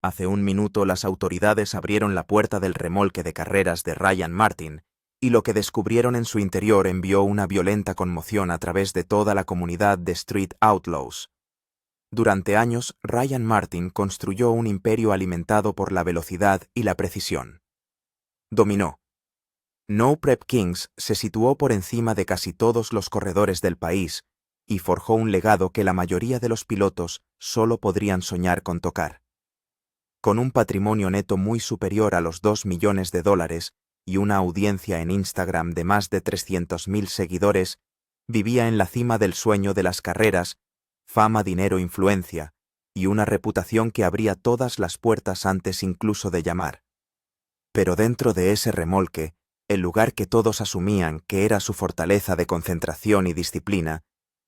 Hace un minuto las autoridades abrieron la puerta del remolque de carreras de Ryan Martin, y lo que descubrieron en su interior envió una violenta conmoción a través de toda la comunidad de Street Outlaws. Durante años, Ryan Martin construyó un imperio alimentado por la velocidad y la precisión. Dominó. No Prep Kings se situó por encima de casi todos los corredores del país y forjó un legado que la mayoría de los pilotos solo podrían soñar con tocar. Con un patrimonio neto muy superior a los $2 millones y una audiencia en Instagram de más de 300.000 seguidores, vivía en la cima del sueño de las carreras, fama, dinero, influencia, y una reputación que abría todas las puertas antes incluso de llamar. Pero dentro de ese remolque, el lugar que todos asumían que era su fortaleza de concentración y disciplina,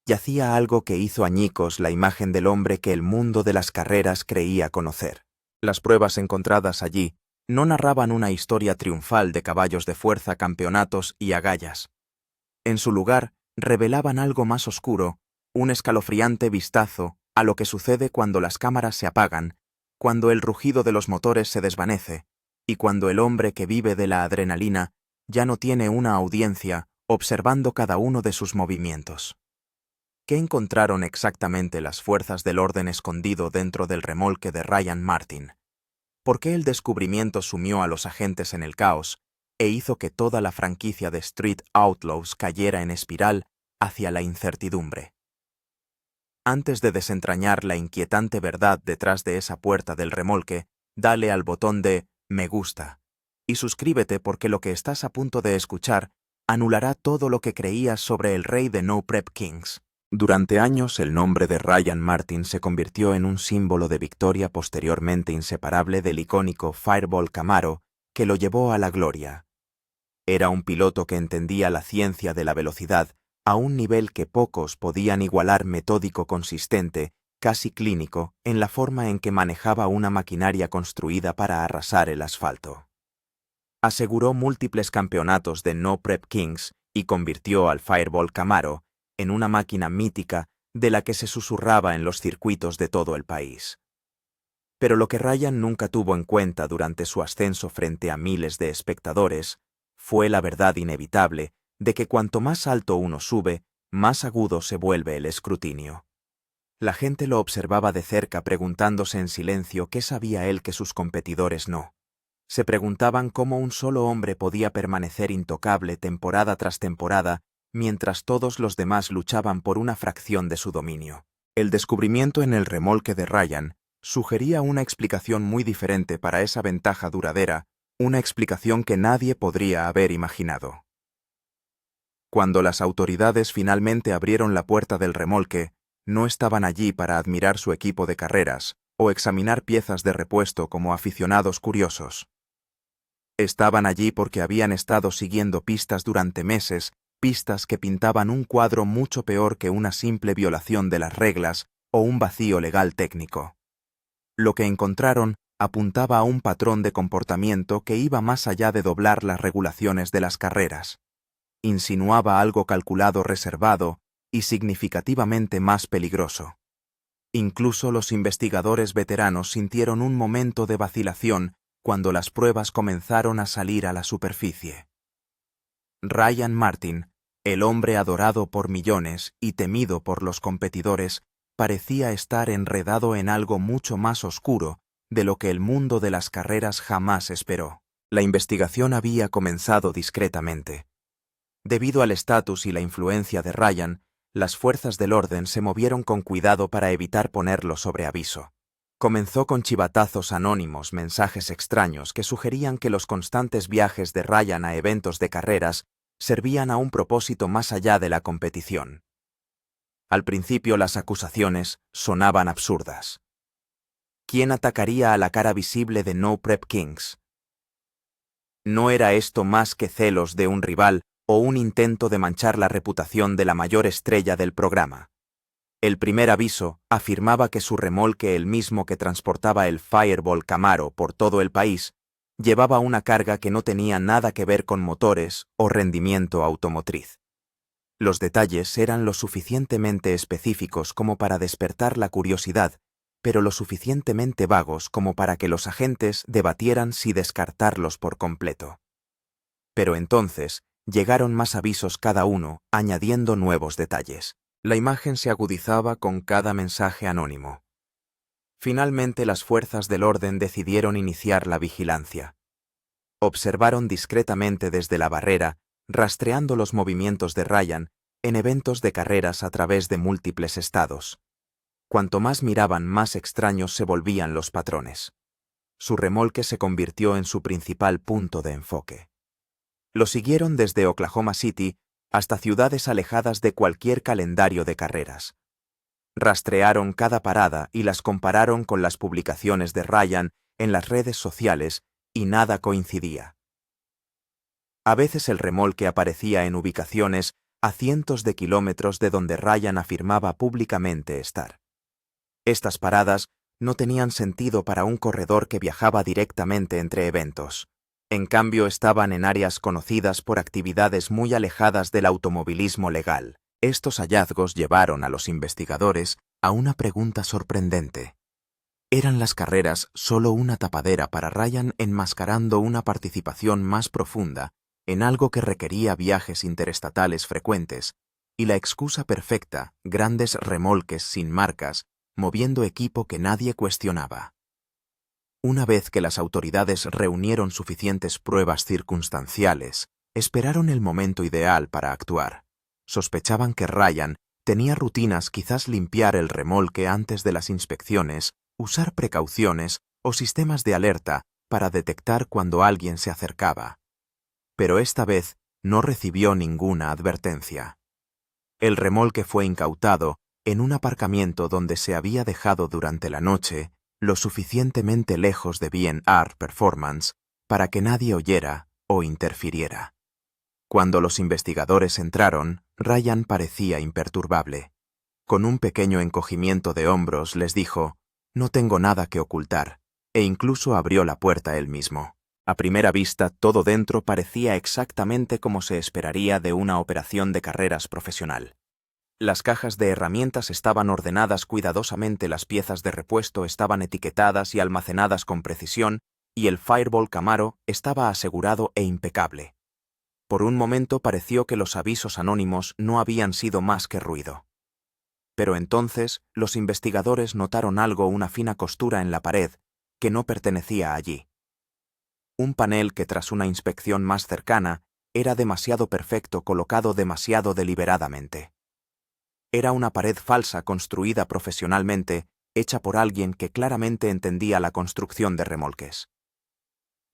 yacía algo que hizo añicos la imagen del hombre que el mundo de las carreras creía conocer. Las pruebas encontradas allí no narraban una historia triunfal de caballos de fuerza, campeonatos y agallas. En su lugar, revelaban algo más oscuro, un escalofriante vistazo a lo que sucede cuando las cámaras se apagan, cuando el rugido de los motores se desvanece, y cuando el hombre que vive de la adrenalina ya no tiene una audiencia observando cada uno de sus movimientos. ¿Qué encontraron exactamente las fuerzas del orden escondido dentro del remolque de Ryan Martin? ¿Por qué el descubrimiento sumió a los agentes en el caos e hizo que toda la franquicia de Street Outlaws cayera en espiral hacia la incertidumbre? Antes de desentrañar la inquietante verdad detrás de esa puerta del remolque, dale al botón de me gusta y suscríbete, porque lo que estás a punto de escuchar anulará todo lo que creías sobre el rey de No Prep Kings. Durante años el nombre de Ryan Martin se convirtió en un símbolo de victoria posteriormente inseparable del icónico Fireball Camaro que lo llevó a la gloria. Era un piloto que entendía la ciencia de la velocidad a un nivel que pocos podían igualar, metódico, consistente, casi clínico, en la forma en que manejaba una maquinaria construida para arrasar el asfalto. Aseguró múltiples campeonatos de No Prep Kings y convirtió al Fireball Camaro en una máquina mítica de la que se susurraba en los circuitos de todo el país. Pero lo que Ryan nunca tuvo en cuenta durante su ascenso frente a miles de espectadores fue la verdad inevitable de que cuanto más alto uno sube, más agudo se vuelve el escrutinio. La gente lo observaba de cerca preguntándose en silencio qué sabía él que sus competidores no. Se preguntaban cómo un solo hombre podía permanecer intocable temporada tras temporada mientras todos los demás luchaban por una fracción de su dominio. El descubrimiento en el remolque de Ryan sugería una explicación muy diferente para esa ventaja duradera, una explicación que nadie podría haber imaginado. Cuando las autoridades finalmente abrieron la puerta del remolque, no estaban allí para admirar su equipo de carreras o examinar piezas de repuesto como aficionados curiosos. Estaban allí porque habían estado siguiendo pistas durante meses, pistas que pintaban un cuadro mucho peor que una simple violación de las reglas o un vacío legal técnico. Lo que encontraron apuntaba a un patrón de comportamiento que iba más allá de doblar las regulaciones de las carreras. Insinuaba algo calculado, reservado y significativamente más peligroso. Incluso los investigadores veteranos sintieron un momento de vacilación cuando las pruebas comenzaron a salir a la superficie. Ryan Martin, el hombre adorado por millones y temido por los competidores, parecía estar enredado en algo mucho más oscuro de lo que el mundo de las carreras jamás esperó. La investigación había comenzado discretamente. Debido al estatus y la influencia de Ryan, las fuerzas del orden se movieron con cuidado para evitar ponerlo sobre aviso. Comenzó con chivatazos anónimos, mensajes extraños que sugerían que los constantes viajes de Ryan a eventos de carreras servían a un propósito más allá de la competición. Al principio las acusaciones sonaban absurdas. ¿Quién atacaría a la cara visible de No Prep Kings? ¿No era esto más que celos de un rival o un intento de manchar la reputación de la mayor estrella del programa? El primer aviso afirmaba que su remolque, el mismo que transportaba el Fireball Camaro por todo el país, llevaba una carga que no tenía nada que ver con motores o rendimiento automotriz. Los detalles eran lo suficientemente específicos como para despertar la curiosidad, pero lo suficientemente vagos como para que los agentes debatieran si descartarlos por completo. Pero entonces llegaron más avisos cada uno, añadiendo nuevos detalles. La imagen se agudizaba con cada mensaje anónimo. Finalmente las fuerzas del orden decidieron iniciar la vigilancia. Observaron discretamente desde la barrera, rastreando los movimientos de Ryan en eventos de carreras a través de múltiples estados. Cuanto más miraban, más extraños se volvían los patrones. Su remolque se convirtió en su principal punto de enfoque. Lo siguieron desde Oklahoma City hasta ciudades alejadas de cualquier calendario de carreras. Rastrearon cada parada y las compararon con las publicaciones de Ryan en las redes sociales y nada coincidía. A veces el remolque aparecía en ubicaciones a cientos de kilómetros de donde Ryan afirmaba públicamente estar. Estas paradas no tenían sentido para un corredor que viajaba directamente entre eventos. En cambio, estaban en áreas conocidas por actividades muy alejadas del automovilismo legal. Estos hallazgos llevaron a los investigadores a una pregunta sorprendente. ¿Eran las carreras solo una tapadera para Ryan enmascarando una participación más profunda en algo que requería viajes interestatales frecuentes y la excusa perfecta, grandes remolques sin marcas, moviendo equipo que nadie cuestionaba? Una vez que las autoridades reunieron suficientes pruebas circunstanciales, esperaron el momento ideal para actuar. Sospechaban que Ryan tenía rutinas, quizás limpiar el remolque antes de las inspecciones, usar precauciones o sistemas de alerta para detectar cuando alguien se acercaba. Pero esta vez no recibió ninguna advertencia. El remolque fue incautado en un aparcamiento donde se había dejado durante la noche, lo suficientemente lejos de B&R Performance para que nadie oyera o interfiriera. Cuando los investigadores entraron, Ryan parecía imperturbable. Con un pequeño encogimiento de hombros les dijo: «No tengo nada que ocultar», e incluso abrió la puerta él mismo. A primera vista, todo dentro parecía exactamente como se esperaría de una operación de carreras profesional. Las cajas de herramientas estaban ordenadas cuidadosamente, las piezas de repuesto estaban etiquetadas y almacenadas con precisión, y el Fireball Camaro estaba asegurado e impecable. Por un momento pareció que los avisos anónimos no habían sido más que ruido. Pero entonces los investigadores notaron algo, una fina costura en la pared, que no pertenecía allí. Un panel que tras una inspección más cercana era demasiado perfecto, colocado demasiado deliberadamente. Era una pared falsa construida profesionalmente, hecha por alguien que claramente entendía la construcción de remolques.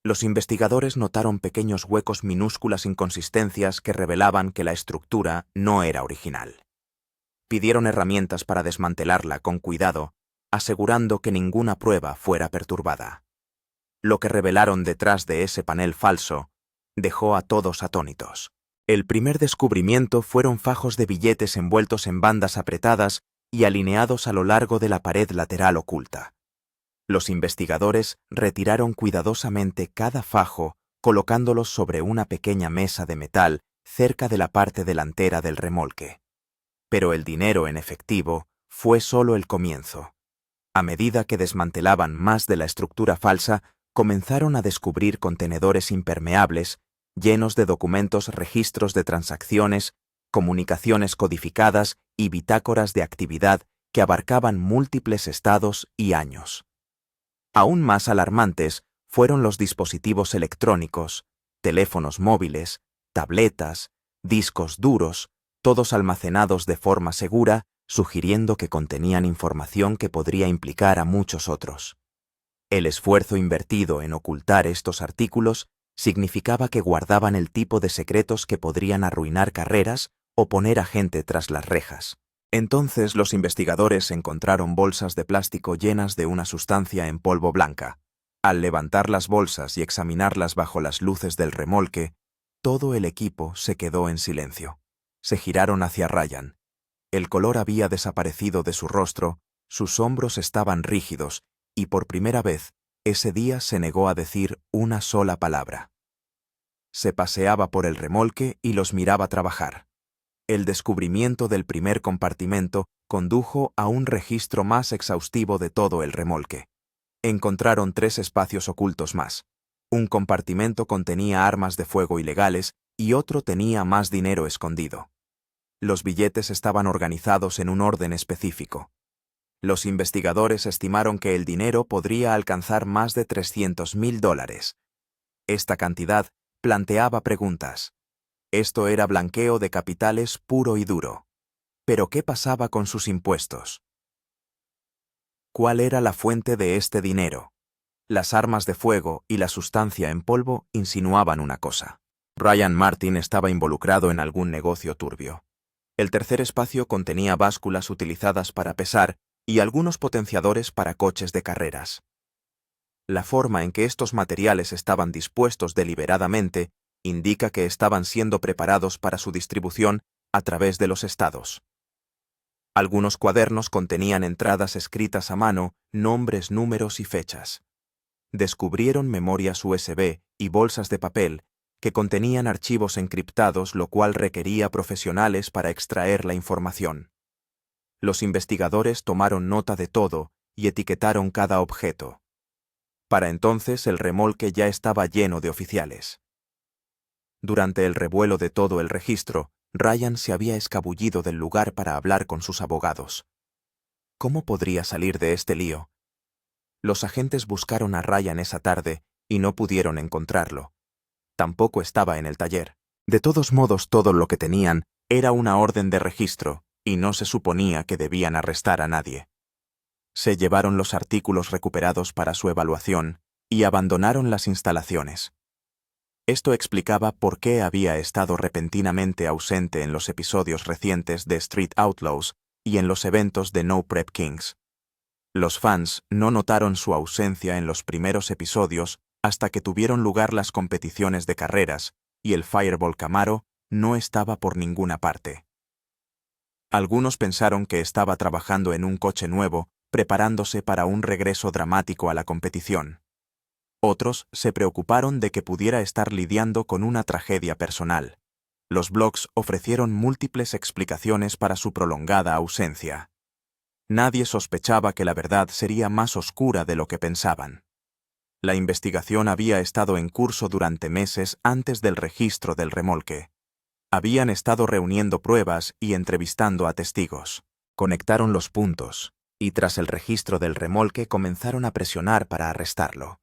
Los investigadores notaron pequeños huecos, minúsculas inconsistencias que revelaban que la estructura no era original. Pidieron herramientas para desmantelarla con cuidado, asegurando que ninguna prueba fuera perturbada. Lo que revelaron detrás de ese panel falso dejó a todos atónitos. El primer descubrimiento fueron fajos de billetes envueltos en bandas apretadas y alineados a lo largo de la pared lateral oculta. Los investigadores retiraron cuidadosamente cada fajo, colocándolos sobre una pequeña mesa de metal cerca de la parte delantera del remolque. Pero el dinero en efectivo fue solo el comienzo. A medida que desmantelaban más de la estructura falsa, comenzaron a descubrir contenedores impermeables llenos de documentos, registros de transacciones, comunicaciones codificadas y bitácoras de actividad que abarcaban múltiples estados y años. Aún más alarmantes fueron los dispositivos electrónicos, teléfonos móviles, tabletas, discos duros, todos almacenados de forma segura, sugiriendo que contenían información que podría implicar a muchos otros. El esfuerzo invertido en ocultar estos artículos significaba que guardaban el tipo de secretos que podrían arruinar carreras o poner a gente tras las rejas. Entonces los investigadores encontraron bolsas de plástico llenas de una sustancia en polvo blanca. Al levantar las bolsas y examinarlas bajo las luces del remolque, todo el equipo se quedó en silencio. Se giraron hacia Ryan. El color había desaparecido de su rostro, sus hombros estaban rígidos, y por primera vez, ese día se negó a decir una sola palabra. Se paseaba por el remolque y los miraba trabajar. El descubrimiento del primer compartimento condujo a un registro más exhaustivo de todo el remolque. Encontraron 3 espacios ocultos más. Un compartimento contenía armas de fuego ilegales y otro tenía más dinero escondido. Los billetes estaban organizados en un orden específico. Los investigadores estimaron que el dinero podría alcanzar más de $300,000. Esta cantidad planteaba preguntas. Esto era blanqueo de capitales puro y duro. ¿Pero qué pasaba con sus impuestos? ¿Cuál era la fuente de este dinero? Las armas de fuego y la sustancia en polvo insinuaban una cosa. Ryan Martin estaba involucrado en algún negocio turbio. El tercer espacio contenía básculas utilizadas para pesar y algunos potenciadores para coches de carreras. La forma en que estos materiales estaban dispuestos deliberadamente indica que estaban siendo preparados para su distribución a través de los estados. Algunos cuadernos contenían entradas escritas a mano, nombres, números y fechas. Descubrieron memorias USB y bolsas de papel que contenían archivos encriptados, lo cual requería profesionales para extraer la información. Los investigadores tomaron nota de todo y etiquetaron cada objeto. Para entonces el remolque ya estaba lleno de oficiales. Durante el revuelo de todo el registro, Ryan se había escabullido del lugar para hablar con sus abogados. ¿Cómo podría salir de este lío? Los agentes buscaron a Ryan esa tarde y no pudieron encontrarlo. Tampoco estaba en el taller. De todos modos, todo lo que tenían era una orden de registro y no se suponía que debían arrestar a nadie. Se llevaron los artículos recuperados para su evaluación y abandonaron las instalaciones. Esto explicaba por qué había estado repentinamente ausente en los episodios recientes de Street Outlaws y en los eventos de No Prep Kings. Los fans no notaron su ausencia en los primeros episodios hasta que tuvieron lugar las competiciones de carreras y el Fireball Camaro no estaba por ninguna parte. Algunos pensaron que estaba trabajando en un coche nuevo, preparándose para un regreso dramático a la competición. Otros se preocuparon de que pudiera estar lidiando con una tragedia personal. Los blogs ofrecieron múltiples explicaciones para su prolongada ausencia. Nadie sospechaba que la verdad sería más oscura de lo que pensaban. La investigación había estado en curso durante meses antes del registro del remolque. Habían estado reuniendo pruebas y entrevistando a testigos. Conectaron los puntos, y tras el registro del remolque comenzaron a presionar para arrestarlo.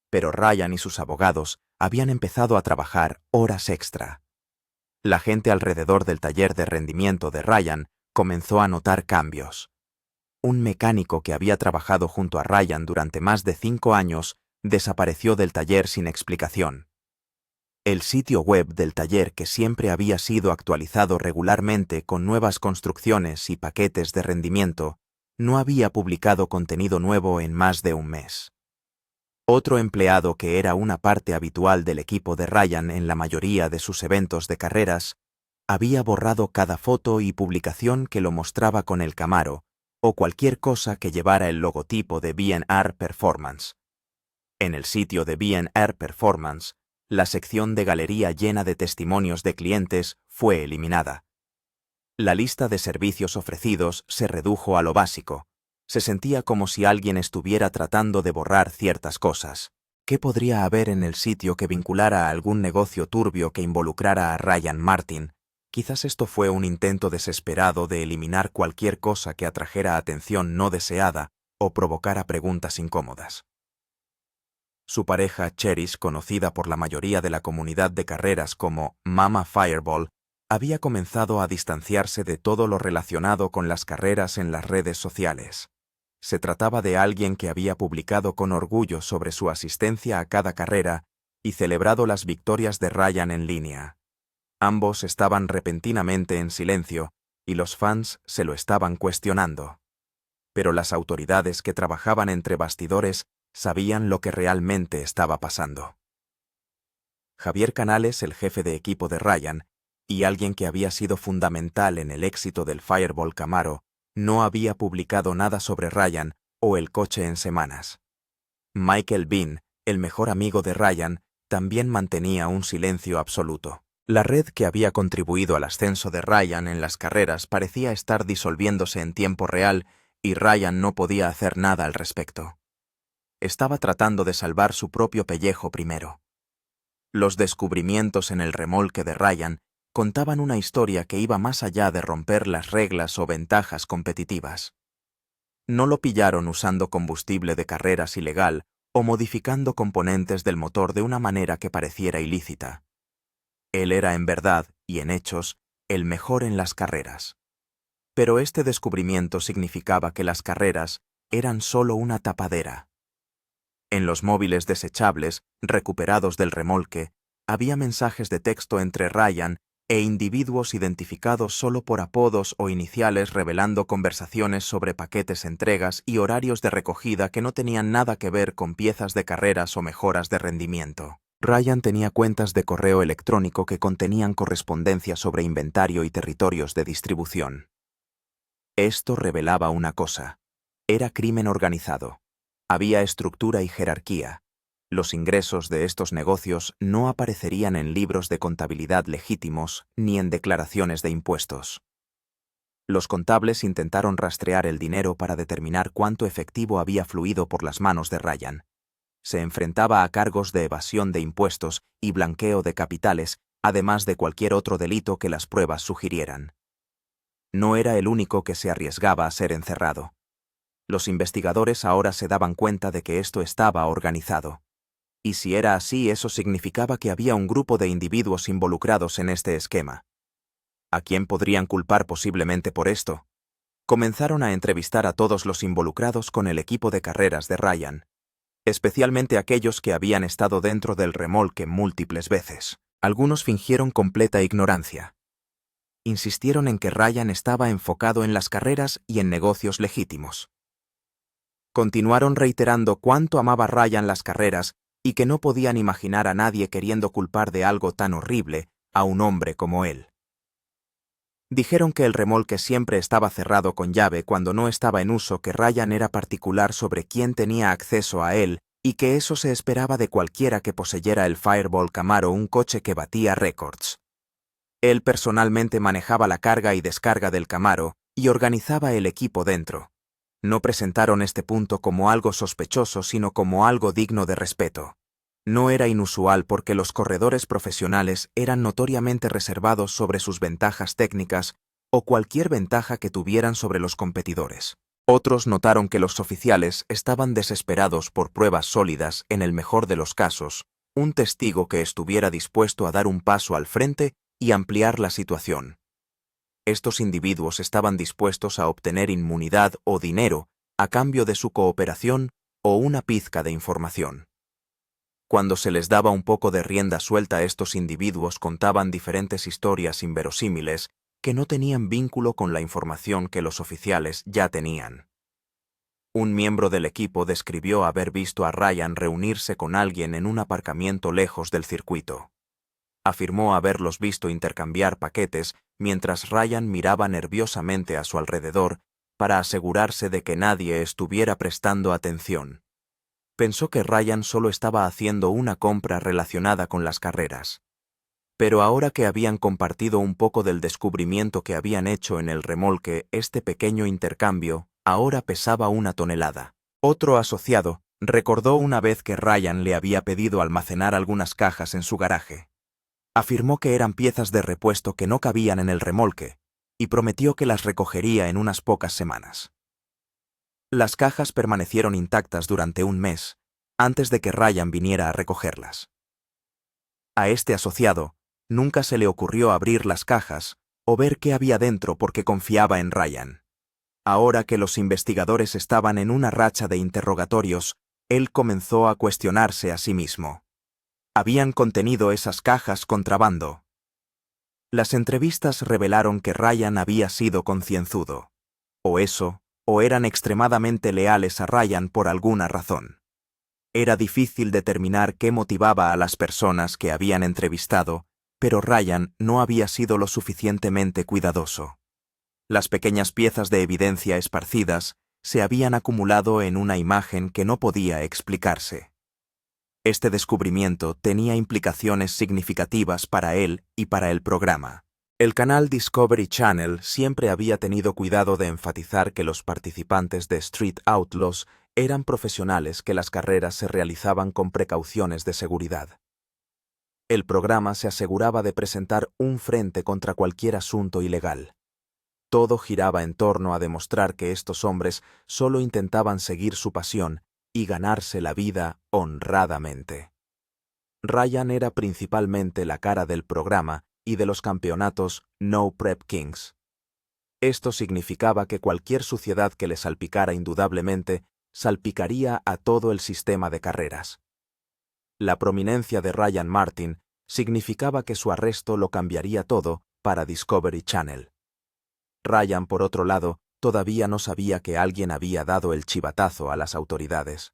Pero Ryan y sus abogados habían empezado a trabajar horas extra. La gente alrededor del taller de rendimiento de Ryan comenzó a notar cambios. Un mecánico que había trabajado junto a Ryan durante más de 5 años desapareció del taller sin explicación. El sitio web del taller, que siempre había sido actualizado regularmente con nuevas construcciones y paquetes de rendimiento, no había publicado contenido nuevo en más de un mes. Otro empleado, que era una parte habitual del equipo de Ryan en la mayoría de sus eventos de carreras, había borrado cada foto y publicación que lo mostraba con el Camaro o cualquier cosa que llevara el logotipo de B&R Performance. En el sitio de B&R Performance, la sección de galería llena de testimonios de clientes fue eliminada. La lista de servicios ofrecidos se redujo a lo básico. Se sentía como si alguien estuviera tratando de borrar ciertas cosas. ¿Qué podría haber en el sitio que vinculara a algún negocio turbio que involucrara a Ryan Martin? Quizás esto fue un intento desesperado de eliminar cualquier cosa que atrajera atención no deseada o provocara preguntas incómodas. Su pareja Cherish, conocida por la mayoría de la comunidad de carreras como Mama Fireball, había comenzado a distanciarse de todo lo relacionado con las carreras en las redes sociales. Se trataba de alguien que había publicado con orgullo sobre su asistencia a cada carrera y celebrado las victorias de Ryan en línea. Ambos estaban repentinamente en silencio y los fans se lo estaban cuestionando. Pero las autoridades que trabajaban entre bastidores sabían lo que realmente estaba pasando. Javier Canales, el jefe de equipo de Ryan, y alguien que había sido fundamental en el éxito del Fireball Camaro, no había publicado nada sobre Ryan o el coche en semanas. Michael Bean, el mejor amigo de Ryan, también mantenía un silencio absoluto. La red que había contribuido al ascenso de Ryan en las carreras parecía estar disolviéndose en tiempo real y Ryan no podía hacer nada al respecto. Estaba tratando de salvar su propio pellejo primero. Los descubrimientos en el remolque de Ryan contaban una historia que iba más allá de romper las reglas o ventajas competitivas. No lo pillaron usando combustible de carreras ilegal o modificando componentes del motor de una manera que pareciera ilícita. Él era en verdad, y en hechos, el mejor en las carreras. Pero este descubrimiento significaba que las carreras eran solo una tapadera. En los móviles desechables, recuperados del remolque, había mensajes de texto entre Ryan e individuos identificados solo por apodos o iniciales revelando conversaciones sobre paquetes, entregas y horarios de recogida que no tenían nada que ver con piezas de carreras o mejoras de rendimiento. Ryan tenía cuentas de correo electrónico que contenían correspondencia sobre inventario y territorios de distribución. Esto revelaba una cosa: era crimen organizado. Había estructura y jerarquía. Los ingresos de estos negocios no aparecerían en libros de contabilidad legítimos ni en declaraciones de impuestos. Los contables intentaron rastrear el dinero para determinar cuánto efectivo había fluido por las manos de Ryan. Se enfrentaba a cargos de evasión de impuestos y blanqueo de capitales, además de cualquier otro delito que las pruebas sugirieran. No era el único que se arriesgaba a ser encerrado. Los investigadores ahora se daban cuenta de que esto estaba organizado. Y si era así, eso significaba que había un grupo de individuos involucrados en este esquema. ¿A quién podrían culpar posiblemente por esto? Comenzaron a entrevistar a todos los involucrados con el equipo de carreras de Ryan, especialmente aquellos que habían estado dentro del remolque múltiples veces. Algunos fingieron completa ignorancia. Insistieron en que Ryan estaba enfocado en las carreras y en negocios legítimos. Continuaron reiterando cuánto amaba Ryan las carreras y que no podían imaginar a nadie queriendo culpar de algo tan horrible a un hombre como él. Dijeron que el remolque siempre estaba cerrado con llave cuando no estaba en uso, que Ryan era particular sobre quién tenía acceso a él y que eso se esperaba de cualquiera que poseyera el Fireball Camaro, un coche que batía récords. Él personalmente manejaba la carga y descarga del Camaro y organizaba el equipo dentro. No presentaron este punto como algo sospechoso, sino como algo digno de respeto. No era inusual porque los corredores profesionales eran notoriamente reservados sobre sus ventajas técnicas o cualquier ventaja que tuvieran sobre los competidores. Otros notaron que los oficiales estaban desesperados por pruebas sólidas, en el mejor de los casos, un testigo que estuviera dispuesto a dar un paso al frente y ampliar la situación. Estos individuos estaban dispuestos a obtener inmunidad o dinero a cambio de su cooperación o una pizca de información. Cuando se les daba un poco de rienda suelta, estos individuos contaban diferentes historias inverosímiles que no tenían vínculo con la información que los oficiales ya tenían. Un miembro del equipo describió haber visto a Ryan reunirse con alguien en un aparcamiento lejos del circuito. Afirmó haberlos visto intercambiar paquetes mientras Ryan miraba nerviosamente a su alrededor para asegurarse de que nadie estuviera prestando atención. Pensó que Ryan solo estaba haciendo una compra relacionada con las carreras. Pero ahora que habían compartido un poco del descubrimiento que habían hecho en el remolque, este pequeño intercambio ahora pesaba 1 tonelada. Otro asociado recordó una vez que Ryan le había pedido almacenar algunas cajas en su garaje. Afirmó que eran piezas de repuesto que no cabían en el remolque, y prometió que las recogería en unas pocas semanas. Las cajas permanecieron intactas durante un mes, antes de que Ryan viniera a recogerlas. A este asociado nunca se le ocurrió abrir las cajas o ver qué había dentro porque confiaba en Ryan. Ahora que los investigadores estaban en una racha de interrogatorios, él comenzó a cuestionarse a sí mismo. ¿Habían contenido esas cajas contrabando? Las entrevistas revelaron que Ryan había sido concienzudo. O eso, o eran extremadamente leales a Ryan por alguna razón. Era difícil determinar qué motivaba a las personas que habían entrevistado, pero Ryan no había sido lo suficientemente cuidadoso. Las pequeñas piezas de evidencia esparcidas se habían acumulado en una imagen que no podía explicarse. Este descubrimiento tenía implicaciones significativas para él y para el programa. El canal Discovery Channel siempre había tenido cuidado de enfatizar que los participantes de Street Outlaws eran profesionales, que las carreras se realizaban con precauciones de seguridad. El programa se aseguraba de presentar un frente contra cualquier asunto ilegal. Todo giraba en torno a demostrar que estos hombres solo intentaban seguir su pasión y ganarse la vida honradamente. Ryan era principalmente la cara del programa y de los campeonatos No Prep Kings. Esto significaba que cualquier suciedad que le salpicara indudablemente salpicaría a todo el sistema de carreras. La prominencia de Ryan Martin significaba que su arresto lo cambiaría todo para Discovery Channel. Ryan, por otro lado, todavía no sabía que alguien había dado el chivatazo a las autoridades.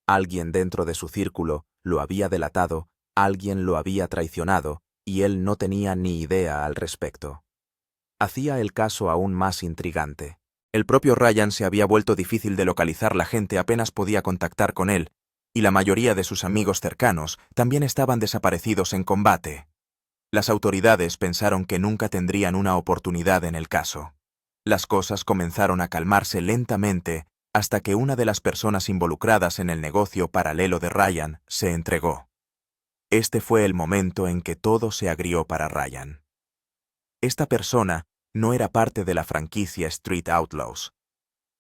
Alguien dentro de su círculo lo había delatado, alguien lo había traicionado, y él no tenía ni idea al respecto. Hacía el caso aún más intrigante. El propio Ryan se había vuelto difícil de localizar, la gente apenas podía contactar con él, y la mayoría de sus amigos cercanos también estaban desaparecidos en combate. Las autoridades pensaron que nunca tendrían una oportunidad en el caso. Las cosas comenzaron a calmarse lentamente hasta que una de las personas involucradas en el negocio paralelo de Ryan se entregó. Este fue el momento en que todo se agrió para Ryan. Esta persona no era parte de la franquicia Street Outlaws.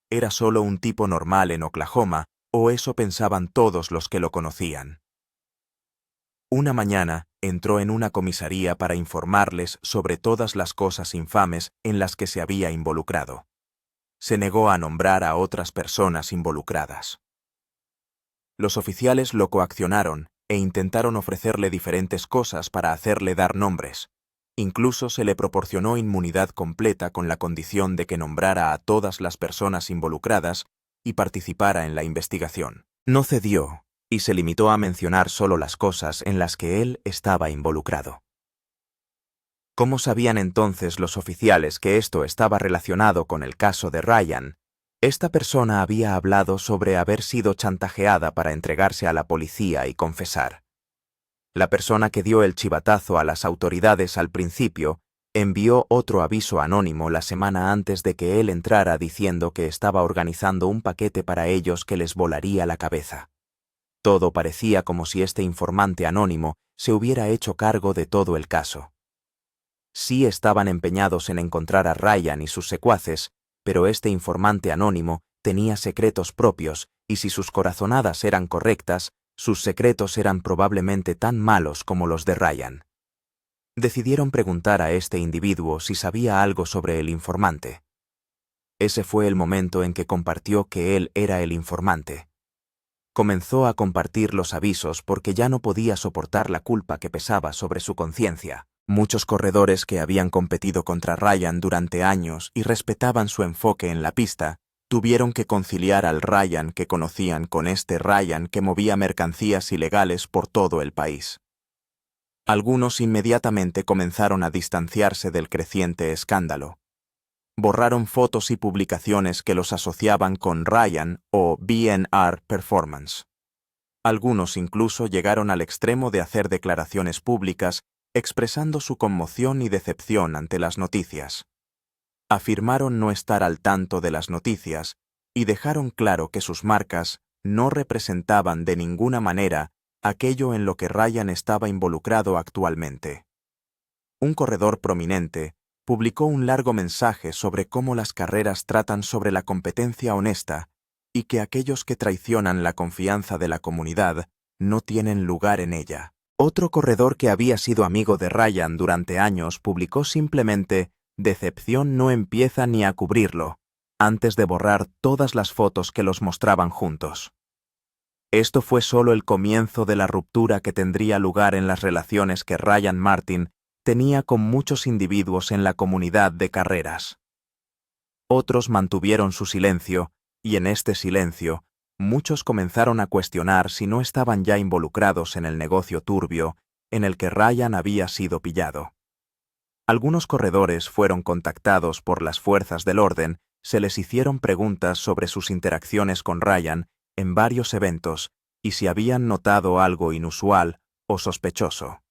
Era solo un tipo normal en Oklahoma, o eso pensaban todos los que lo conocían. Una mañana entró en una comisaría para informarles sobre todas las cosas infames en las que se había involucrado. Se negó a nombrar a otras personas involucradas. Los oficiales lo coaccionaron e intentaron ofrecerle diferentes cosas para hacerle dar nombres. Incluso se le proporcionó inmunidad completa con la condición de que nombrara a todas las personas involucradas y participara en la investigación. No cedió y se limitó a mencionar solo las cosas en las que él estaba involucrado. ¿Cómo sabían entonces los oficiales que esto estaba relacionado con el caso de Ryan? Esta persona había hablado sobre haber sido chantajeada para entregarse a la policía y confesar. La persona que dio el chivatazo a las autoridades al principio envió otro aviso anónimo la semana antes de que él entrara diciendo que estaba organizando un paquete para ellos que les volaría la cabeza. Todo parecía como si este informante anónimo se hubiera hecho cargo de todo el caso. Sí estaban empeñados en encontrar a Ryan y sus secuaces, pero este informante anónimo tenía secretos propios y si sus corazonadas eran correctas, sus secretos eran probablemente tan malos como los de Ryan. Decidieron preguntar a este individuo si sabía algo sobre el informante. Ese fue el momento en que compartió que él era el informante. Comenzó a compartir los avisos porque ya no podía soportar la culpa que pesaba sobre su conciencia. Muchos corredores que habían competido contra Ryan durante años y respetaban su enfoque en la pista, tuvieron que conciliar al Ryan que conocían con este Ryan que movía mercancías ilegales por todo el país. Algunos inmediatamente comenzaron a distanciarse del creciente escándalo. Borraron fotos y publicaciones que los asociaban con Ryan o B&R Performance. Algunos incluso llegaron al extremo de hacer declaraciones públicas expresando su conmoción y decepción ante las noticias. Afirmaron no estar al tanto de las noticias y dejaron claro que sus marcas no representaban de ninguna manera aquello en lo que Ryan estaba involucrado actualmente. Un corredor prominente publicó un largo mensaje sobre cómo las carreras tratan sobre la competencia honesta y que aquellos que traicionan la confianza de la comunidad no tienen lugar en ella. Otro corredor que había sido amigo de Ryan durante años publicó simplemente «Decepción no empieza ni a cubrirlo», antes de borrar todas las fotos que los mostraban juntos. Esto fue solo el comienzo de la ruptura que tendría lugar en las relaciones que Ryan Martin tenía con muchos individuos en la comunidad de carreras. Otros mantuvieron su silencio, y en este silencio, muchos comenzaron a cuestionar si no estaban ya involucrados en el negocio turbio en el que Ryan había sido pillado. Algunos corredores fueron contactados por las fuerzas del orden, se les hicieron preguntas sobre sus interacciones con Ryan en varios eventos y si habían notado algo inusual o sospechoso.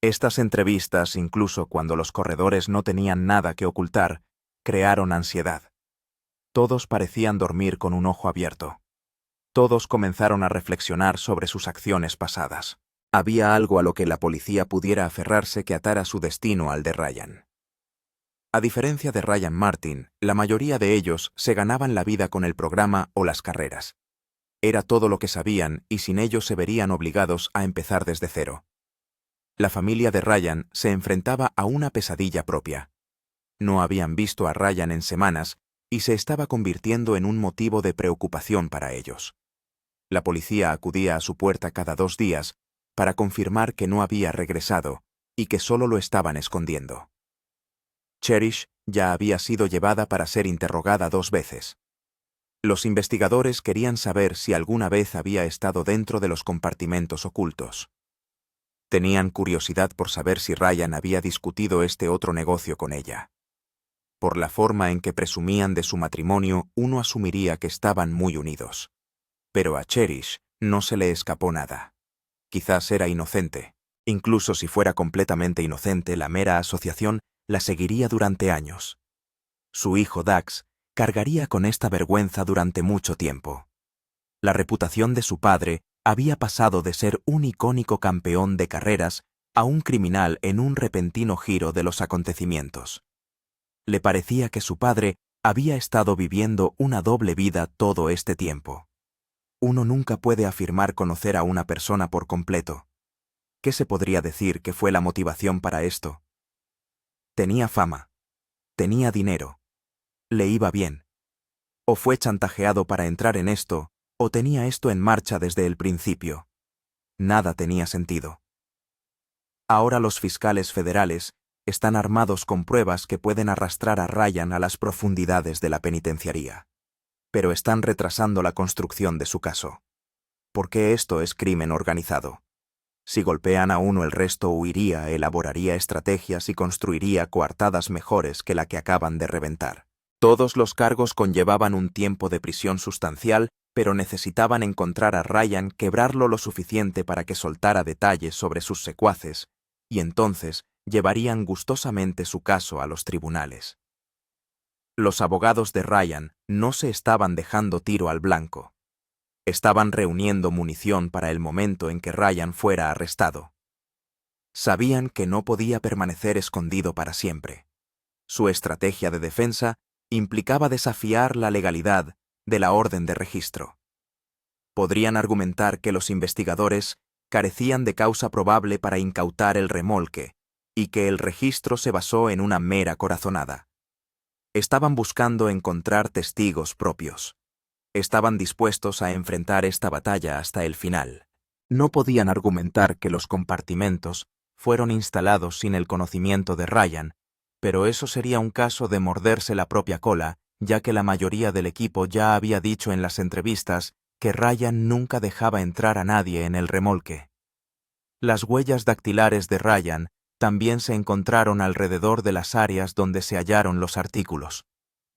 Estas entrevistas, incluso cuando los corredores no tenían nada que ocultar, crearon ansiedad. Todos parecían dormir con un ojo abierto. Todos comenzaron a reflexionar sobre sus acciones pasadas. Había algo a lo que la policía pudiera aferrarse que atara su destino al de Ryan. A diferencia de Ryan Martin, la mayoría de ellos se ganaban la vida con el programa o las carreras. Era todo lo que sabían y sin ello se verían obligados a empezar desde cero. La familia de Ryan se enfrentaba a una pesadilla propia. No habían visto a Ryan en semanas y se estaba convirtiendo en un motivo de preocupación para ellos. La policía acudía a su puerta cada 2 días para confirmar que no había regresado y que solo lo estaban escondiendo. Cherish ya había sido llevada para ser interrogada 2 veces. Los investigadores querían saber si alguna vez había estado dentro de los compartimentos ocultos. Tenían curiosidad por saber si Ryan había discutido este otro negocio con ella. Por la forma en que presumían de su matrimonio, uno asumiría que estaban muy unidos. Pero a Cherish no se le escapó nada. Quizás era inocente. Incluso si fuera completamente inocente, la mera asociación la seguiría durante años. Su hijo Dax cargaría con esta vergüenza durante mucho tiempo. La reputación de su padre había pasado de ser un icónico campeón de carreras a un criminal en un repentino giro de los acontecimientos. Le parecía que su padre había estado viviendo una doble vida todo este tiempo. Uno nunca puede afirmar conocer a una persona por completo. ¿Qué se podría decir que fue la motivación para esto? Tenía fama. Tenía dinero. Le iba bien. O fue chantajeado para entrar en esto, o tenía esto en marcha desde el principio. Nada tenía sentido. Ahora los fiscales federales están armados con pruebas que pueden arrastrar a Ryan a las profundidades de la penitenciaría. Pero están retrasando la construcción de su caso. Porque esto es crimen organizado. Si golpean a uno, el resto huiría, elaboraría estrategias y construiría coartadas mejores que la que acaban de reventar. Todos los cargos conllevaban un tiempo de prisión sustancial, pero necesitaban encontrar a Ryan, quebrarlo lo suficiente para que soltara detalles sobre sus secuaces, y entonces llevarían gustosamente su caso a los tribunales. Los abogados de Ryan no se estaban dejando tiro al blanco. Estaban reuniendo munición para el momento en que Ryan fuera arrestado. Sabían que no podía permanecer escondido para siempre. Su estrategia de defensa implicaba desafiar la legalidad de la orden de registro. Podrían argumentar que los investigadores carecían de causa probable para incautar el remolque y que el registro se basó en una mera corazonada. Estaban buscando encontrar testigos propios. Estaban dispuestos a enfrentar esta batalla hasta el final. No podían argumentar que los compartimentos fueron instalados sin el conocimiento de Ryan, pero eso sería un caso de morderse la propia cola, ya que la mayoría del equipo ya había dicho en las entrevistas que Ryan nunca dejaba entrar a nadie en el remolque. Las huellas dactilares de Ryan también se encontraron alrededor de las áreas donde se hallaron los artículos.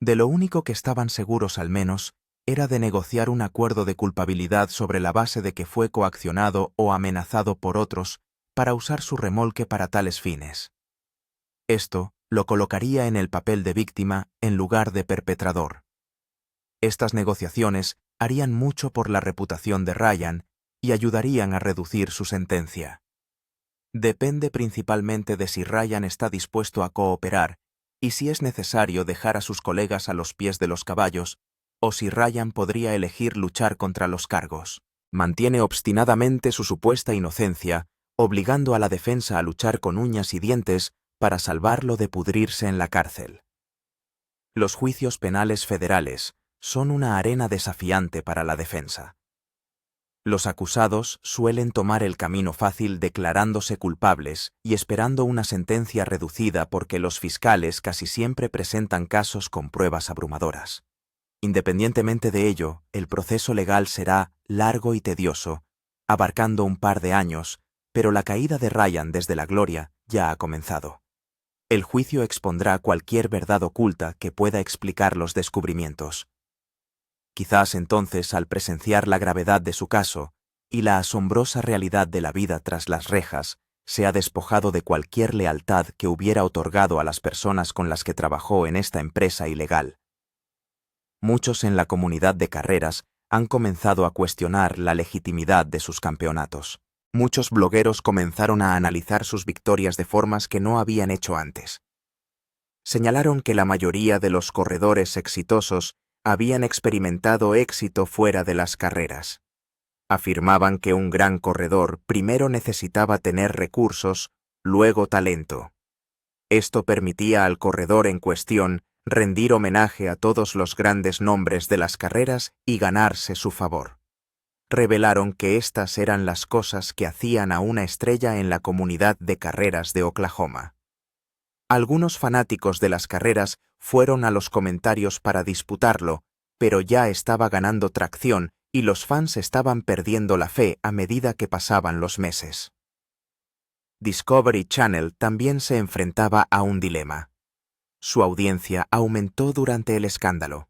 De lo único que estaban seguros al menos era de negociar un acuerdo de culpabilidad sobre la base de que fue coaccionado o amenazado por otros para usar su remolque para tales fines. Esto lo colocaría en el papel de víctima en lugar de perpetrador. Estas negociaciones harían mucho por la reputación de Ryan y ayudarían a reducir su sentencia. Depende principalmente de si Ryan está dispuesto a cooperar y si es necesario dejar a sus colegas a los pies de los caballos, o si Ryan podría elegir luchar contra los cargos. Mantiene obstinadamente su supuesta inocencia, obligando a la defensa a luchar con uñas y dientes para salvarlo de pudrirse en la cárcel. Los juicios penales federales son una arena desafiante para la defensa. Los acusados suelen tomar el camino fácil declarándose culpables y esperando una sentencia reducida porque los fiscales casi siempre presentan casos con pruebas abrumadoras. Independientemente de ello, el proceso legal será largo y tedioso, abarcando un par de años, pero la caída de Ryan desde la gloria ya ha comenzado. El juicio expondrá cualquier verdad oculta que pueda explicar los descubrimientos. Quizás entonces, al presenciar la gravedad de su caso y la asombrosa realidad de la vida tras las rejas, se ha despojado de cualquier lealtad que hubiera otorgado a las personas con las que trabajó en esta empresa ilegal. Muchos en la comunidad de carreras han comenzado a cuestionar la legitimidad de sus campeonatos. Muchos blogueros comenzaron a analizar sus victorias de formas que no habían hecho antes. Señalaron que la mayoría de los corredores exitosos habían experimentado éxito fuera de las carreras. Afirmaban que un gran corredor primero necesitaba tener recursos, luego talento. Esto permitía al corredor en cuestión rendir homenaje a todos los grandes nombres de las carreras y ganarse su favor. Revelaron que estas eran las cosas que hacían a una estrella en la comunidad de carreras de Oklahoma. Algunos fanáticos de las carreras fueron a los comentarios para disputarlo, pero ya estaba ganando tracción y los fans estaban perdiendo la fe a medida que pasaban los meses. Discovery Channel también se enfrentaba a un dilema. Su audiencia aumentó durante el escándalo.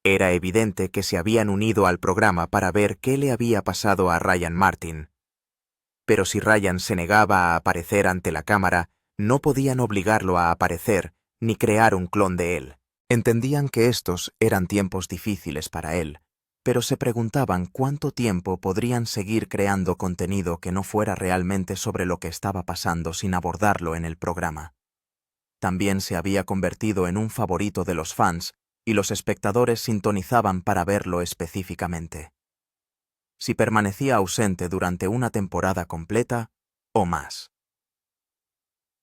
Era evidente que se habían unido al programa para ver qué le había pasado a Ryan Martin. Pero si Ryan se negaba a aparecer ante la cámara, no podían obligarlo a aparecer ni crear un clon de él. Entendían que estos eran tiempos difíciles para él, pero se preguntaban cuánto tiempo podrían seguir creando contenido que no fuera realmente sobre lo que estaba pasando sin abordarlo en el programa. También se había convertido en un favorito de los fans y los espectadores sintonizaban para verlo específicamente. Si permanecía ausente durante una temporada completa o más.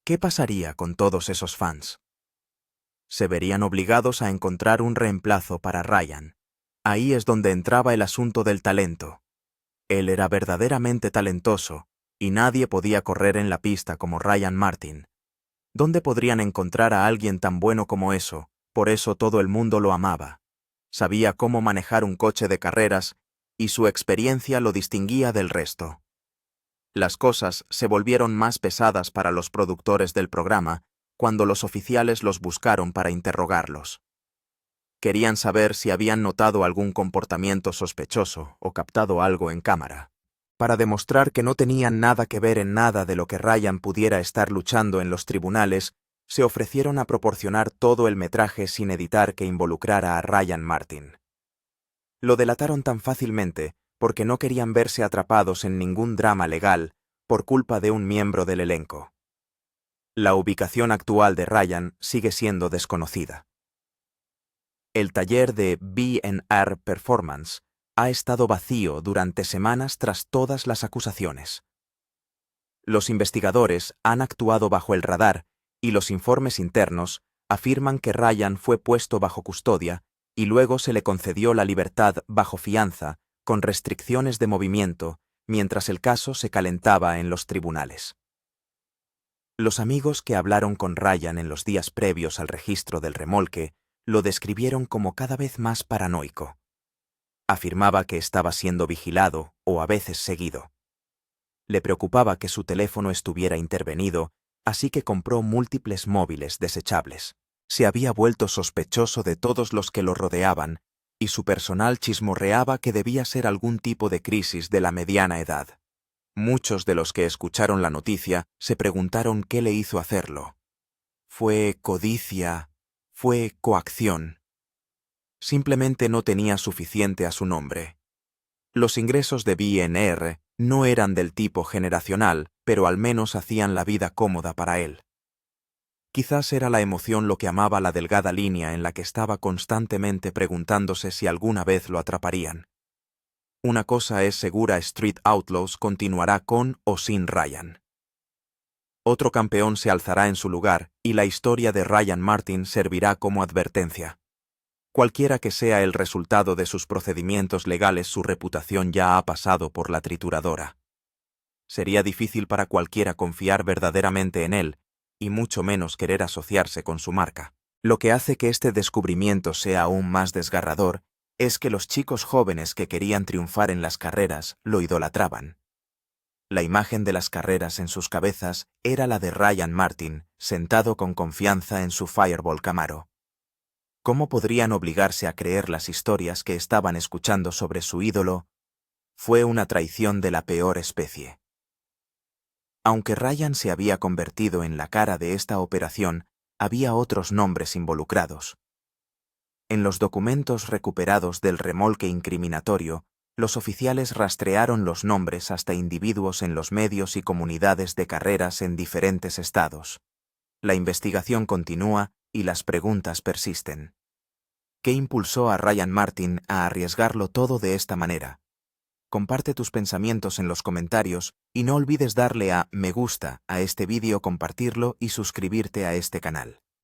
¿Qué pasaría con todos esos fans? Se verían obligados a encontrar un reemplazo para Ryan. Ahí es donde entraba el asunto del talento. Él era verdaderamente talentoso, y nadie podía correr en la pista como Ryan Martin. ¿Dónde podrían encontrar a alguien tan bueno como eso? Por eso todo el mundo lo amaba. Sabía cómo manejar un coche de carreras, y su experiencia lo distinguía del resto. Las cosas se volvieron más pesadas para los productores del programa cuando los oficiales los buscaron para interrogarlos. Querían saber si habían notado algún comportamiento sospechoso o captado algo en cámara. Para demostrar que no tenían nada que ver en nada de lo que Ryan pudiera estar luchando en los tribunales, se ofrecieron a proporcionar todo el metraje sin editar que involucrara a Ryan Martin. Lo delataron tan fácilmente porque no querían verse atrapados en ningún drama legal por culpa de un miembro del elenco. La ubicación actual de Ryan sigue siendo desconocida. El taller de B&R Performance ha estado vacío durante semanas tras todas las acusaciones. Los investigadores han actuado bajo el radar y los informes internos afirman que Ryan fue puesto bajo custodia y luego se le concedió la libertad bajo fianza con restricciones de movimiento mientras el caso se calentaba en los tribunales. Los amigos que hablaron con Ryan en los días previos al registro del remolque lo describieron como cada vez más paranoico. Afirmaba que estaba siendo vigilado o a veces seguido. Le preocupaba que su teléfono estuviera intervenido, así que compró múltiples móviles desechables. Se había vuelto sospechoso de todos los que lo rodeaban, y su personal chismorreaba que debía ser algún tipo de crisis de la mediana edad. Muchos de los que escucharon la noticia se preguntaron qué le hizo hacerlo. ¿Fue codicia? ¿Fue coacción? Simplemente no tenía suficiente a su nombre. Los ingresos de B&R no eran del tipo generacional, pero al menos hacían la vida cómoda para él. Quizás era la emoción lo que amaba la delgada línea en la que estaba constantemente preguntándose si alguna vez lo atraparían. Una cosa es segura, Street Outlaws continuará con o sin Ryan. Otro campeón se alzará en su lugar y la historia de Ryan Martin servirá como advertencia. Cualquiera que sea el resultado de sus procedimientos legales, su reputación ya ha pasado por la trituradora. Sería difícil para cualquiera confiar verdaderamente en él, y mucho menos querer asociarse con su marca. Lo que hace que este descubrimiento sea aún más desgarrador es que los chicos jóvenes que querían triunfar en las carreras lo idolatraban. La imagen de las carreras en sus cabezas era la de Ryan Martin, sentado con confianza en su Fireball Camaro. ¿Cómo podrían obligarse a creer las historias que estaban escuchando sobre su ídolo? Fue una traición de la peor especie. Aunque Ryan se había convertido en la cara de esta operación, había otros nombres involucrados. En los documentos recuperados del remolque incriminatorio, los oficiales rastrearon los nombres hasta individuos en los medios y comunidades de carreras en diferentes estados. La investigación continúa y las preguntas persisten. ¿Qué impulsó a Ryan Martin a arriesgarlo todo de esta manera? Comparte tus pensamientos en los comentarios y no olvides darle a me gusta a este vídeo, compartirlo y suscribirte a este canal.